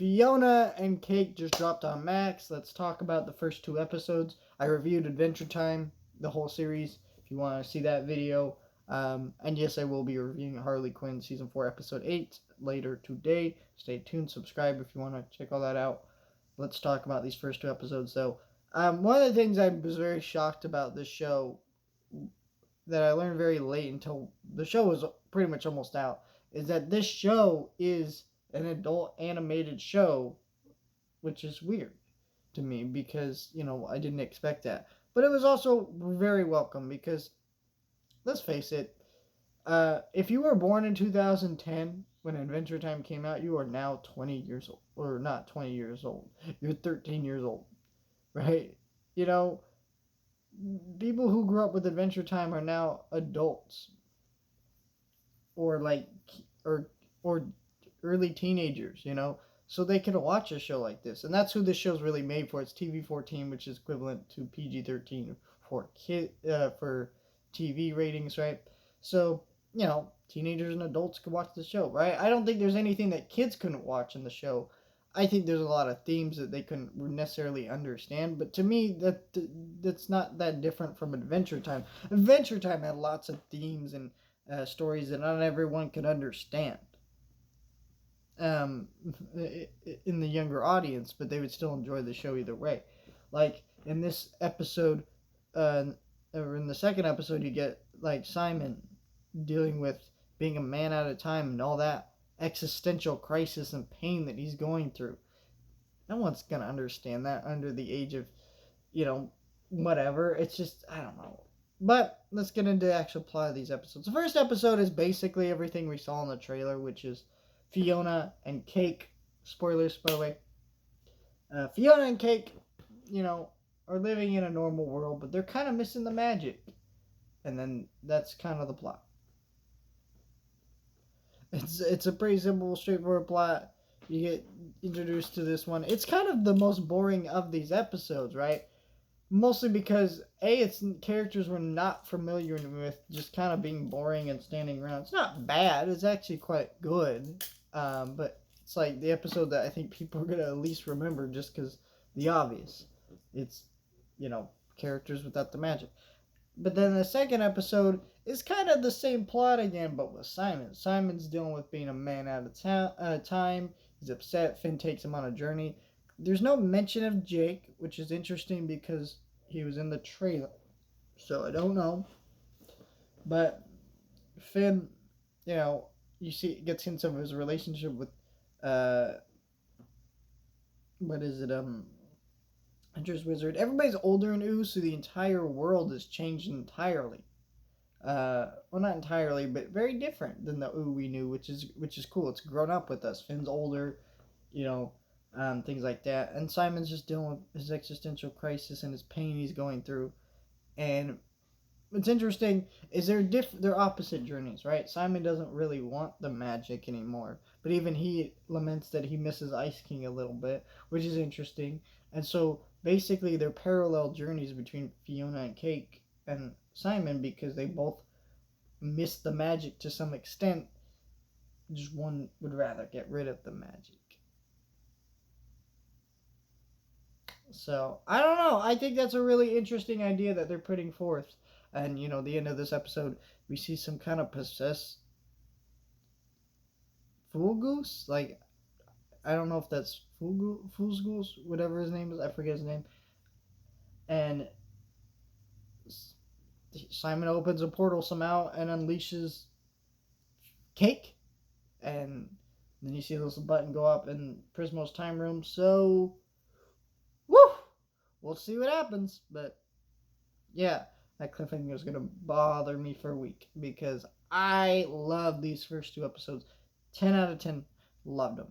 Fiona and Cake just dropped on Max. Let's talk about the first 2 episodes. I reviewed Adventure Time, the whole series, if you want to see that video. And yes, I will be reviewing Harley Quinn Season 4, Episode 8 later today. Stay tuned, subscribe if you want to check all that out. Let's talk about these first 2 episodes, though. One of the things I was very shocked about this show that I learned very late until the show was pretty much almost out is that this show is an adult animated show, which is weird to me because, I didn't expect that. But it was also very welcome because, let's face it, if you were born in 2010 when Adventure Time came out, you are now 20 years old. Or not 20 years old. You're 13 years old, right? People who grew up with Adventure Time are now adults. Or early teenagers, so they can watch a show like this. And that's who this show's really made for. It's TV-14, which is equivalent to PG-13 for TV ratings, right? So, teenagers and adults could watch the show, right? I don't think there's anything that kids couldn't watch in the show. I think there's a lot of themes that they couldn't necessarily understand, but to me, that's not that different from Adventure Time. Adventure Time had lots of themes and stories that not everyone could understand in the younger audience, but they would still enjoy the show either way. Like in this episode, or in the second episode, you get like Simon dealing with being a man at a time and all that existential crisis and pain that he's going through. No one's gonna understand that under the age of, whatever. It's just, I don't know. But let's get into the actual plot of these episodes. The first episode is basically everything we saw in the trailer, which is Fiona and Cake. Spoilers, by the way. Fiona and Cake, are living in a normal world, but they're kind of missing the magic. And then that's kind of the plot. It's a pretty simple, straightforward plot. You get introduced to this one. It's kind of the most boring of these episodes, right? Mostly because, it's characters we're not familiar with, just kind of being boring and standing around. It's not bad. It's actually quite good. But it's like the episode that I think people are going to at least remember just because the obvious. It's, characters without the magic. But then the second episode is kind of the same plot again, but with Simon. Simon's dealing with being a man at a time. He's upset. Finn takes him on a journey. There's no mention of Jake, which is interesting because he was in the trailer. So I don't know. But Finn, you see, gets hints of his relationship with, Hunter's Wizard. Everybody's older in Ooze, so the entire world has changed entirely. Well, not entirely, but very different than the Ooh we knew, which is cool. It's grown up with us. Finn's older, things like that. And Simon's just dealing with his existential crisis and his pain he's going through. And what's interesting is they're opposite journeys, right? Simon doesn't really want the magic anymore, but even he laments that he misses Ice King a little bit, which is interesting. And so basically they're parallel journeys between Fiona and Cake and Simon because they both miss the magic to some extent. Just one would rather get rid of the magic. So, I don't know. I think that's a really interesting idea that they're putting forth. And, the end of this episode, we see some kind of possessed Fool Goose? Like, I don't know if that's Fool's Goose, whatever his name is. I forget his name. And Simon opens a portal somehow and unleashes Cake. And then you see this button go up in Prismo's time room. So, woo! We'll see what happens. But, yeah, that cliffhanger is going to bother me for a week. Because I love these first 2 episodes. 10 out of 10. Loved them.